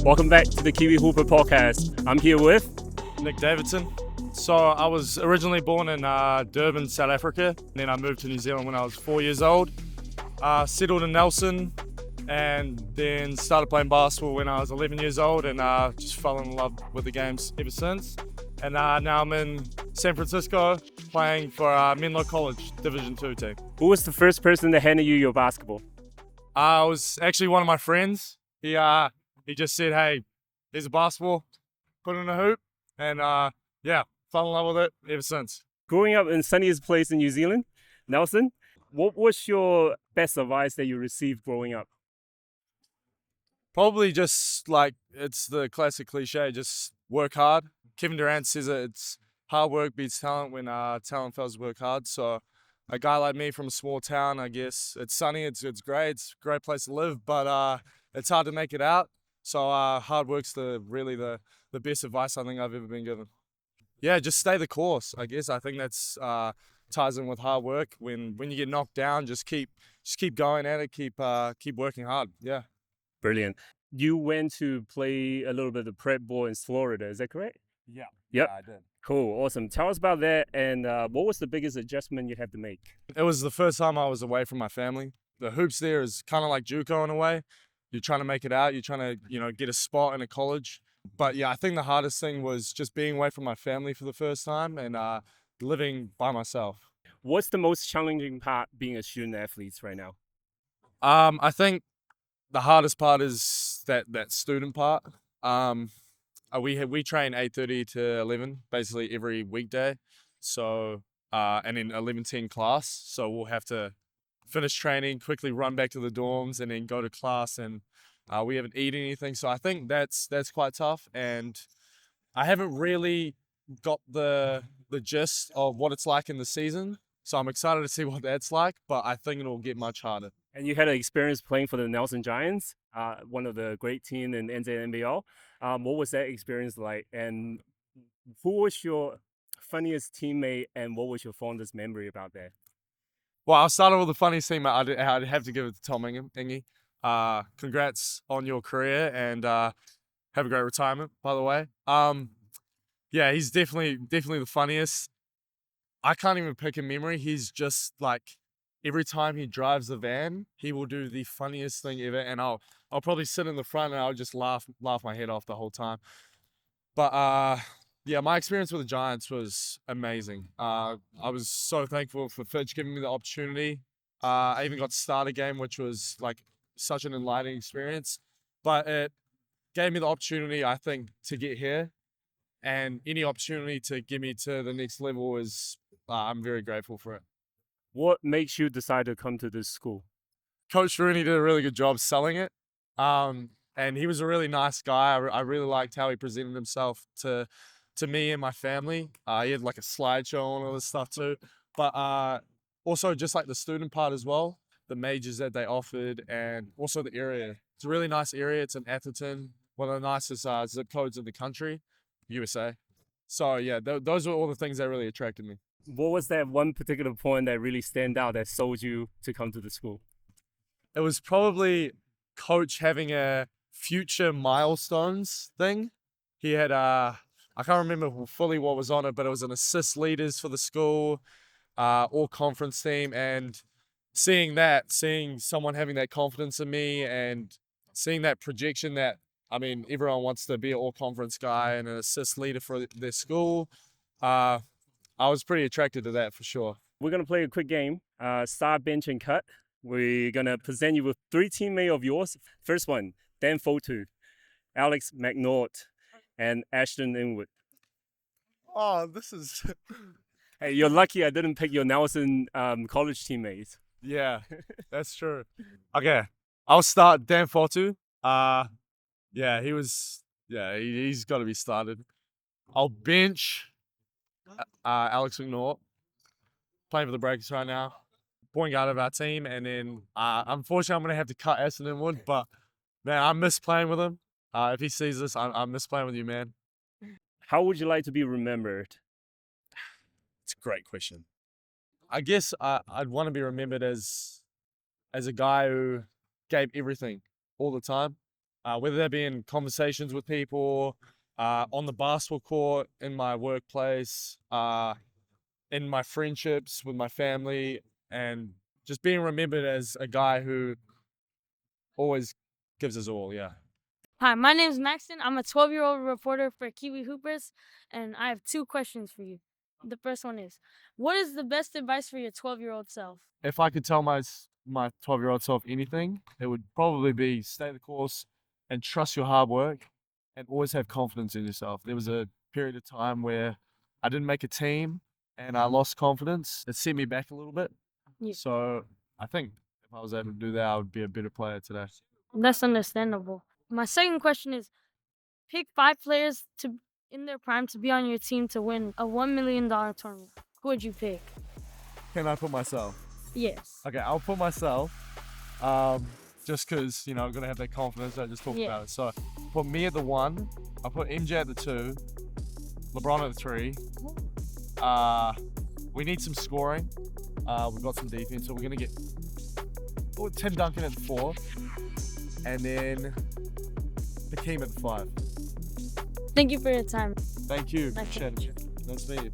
Welcome back to the Kiwi Hooper podcast. I'm here with Davidson. So I was originally born in Durban, South Africa. Then I moved to New Zealand when I was 4 years old. Settled in Nelson and then started playing basketball when I was 11 years old and just fell in love with the games ever since. And now I'm in San Francisco playing for Menlo College, Division 2 team. Who was the first person that handed you your basketball? It was actually one of my friends. He just said, "Hey, here's a basketball, put it in a hoop," and fell in love with it ever since. Growing up in sunniest place in New Zealand, Nelson, what was your best advice that you received growing up? Probably just like it's the classic cliche, just work hard. Kevin Durant says it's hard work beats talent when talent fellas work hard. So a guy like me from a small town, I guess it's sunny, it's great, it's a great place to live, but it's hard to make it out. So hard work's the best advice I think I've ever been given. Yeah, just stay the course. I guess I think that's ties in with hard work. When you get knocked down, just keep going at it. Keep working hard. Yeah. Brilliant. You went to play a little bit of prep ball in Florida, is that correct? Yeah. Yep. Yeah, I did. Cool, awesome. Tell us about that and what was the biggest adjustment you had to make? It was the first time I was away from my family. The hoops there is kind of like JUCO in a way. You're trying to make it out. You're trying to, get a spot in a college. But yeah, I think the hardest thing was just being away from my family for the first time and living by myself. What's the most challenging part being a student athlete right now? I think the hardest part is that student part. We train 8:30 to 11 basically every weekday. So and in 11:10 class. So we'll have to finish training, quickly run back to the dorms, and then go to class. And we haven't eaten anything, so I think that's quite tough. And I haven't really got the gist of what it's like in the season. So I'm excited to see what that's like, but I think it'll get much harder. And you had an experience playing for the Nelson Giants, one of the great teams in NCAA. What was that experience like? And who was your funniest teammate and what was your fondest memory about that? Well, I'll start with the funniest thing, I'd have to give it to Tom Ingy. Congrats on your career and have a great retirement, by the way. Yeah, he's definitely the funniest. I can't even pick a memory. He's just like every time he drives the van, he will do the funniest thing ever, and I'll probably sit in the front and I'll just laugh my head off the whole time. But yeah, my experience with the Giants was amazing. I was so thankful for Fitch giving me the opportunity. I even got to start a game, which was like such an enlightening experience. But it gave me the opportunity, I think, to get here. And any opportunity to get me to the next level is, I'm very grateful for it. What makes you decide to come to this school? Coach Rooney did a really good job selling it. And he was a really nice guy. I really liked how he presented himself to me and my family. He had like a slideshow and all this stuff too. But also just like the student part as well, the majors that they offered, and also the area. It's a really nice area. It's in Atherton, one of the nicest zip codes in the country, USA. So yeah, those were all the things that really attracted me. What was that one particular point that really stand out that sold you to come to the school? It was probably Coach having a future milestones thing. He had I can't remember fully what was on it, but it was an assist leaders for the school, all conference team, and seeing someone having that confidence in me and seeing that projection that, I mean, everyone wants to be an all conference guy and an assist leader for their school. I was pretty attracted to that for sure. We're going to play a quick game, start, bench, and cut. We're going to present you with 3 teammates of yours. First one, Dan Fotu, Alex McNaught, and Ashton Inwood. Oh, this is... Hey, you're lucky I didn't pick your Nelson College teammates. Yeah, that's true. Okay, I'll start Dan Fotu. Yeah, he's got to be started. I'll bench Alex McNaught, playing for the Breakers right now, point guard of our team, and then unfortunately I'm gonna have to cut Ashton Inwood, but man, I miss playing with him. If he sees this, I miss playing with you, man. How would you like to be remembered? It's a great question. I guess I'd want to be remembered as a guy who gave everything all the time. whether that be in conversations with people, on the basketball court, in my workplace, in my friendships with my family, and just being remembered as a guy who always gives us all. Yeah. Hi, my name is Maxton. I'm a 12-year-old reporter for Kiwi Hoopers, and I have 2 questions for you. The first one is, what is the best advice for your 12-year-old self? If I could tell my 12-year-old self anything, it would probably be stay the course and trust your hard work and always have confidence in yourself. There was a period of time where I didn't make a team and I lost confidence. It set me back a little bit. Yeah. So I think if I was able to do that, I would be a better player today. That's understandable. My second question is, pick 5 players in their prime to be on your team to win a $1 million tournament. Who would you pick? Can I put myself? Yes. Okay, I'll put myself. Just because, I'm going to have that confidence I just talked about it. So put me at the 1. I'll put MJ at the 2. LeBron at the 3. We need some scoring. We've got some defense, so we're going to get Tim Duncan at the 4. And then Hakeem at the 5. Thank you for your time. Thank you. Nice to Nice to meet you.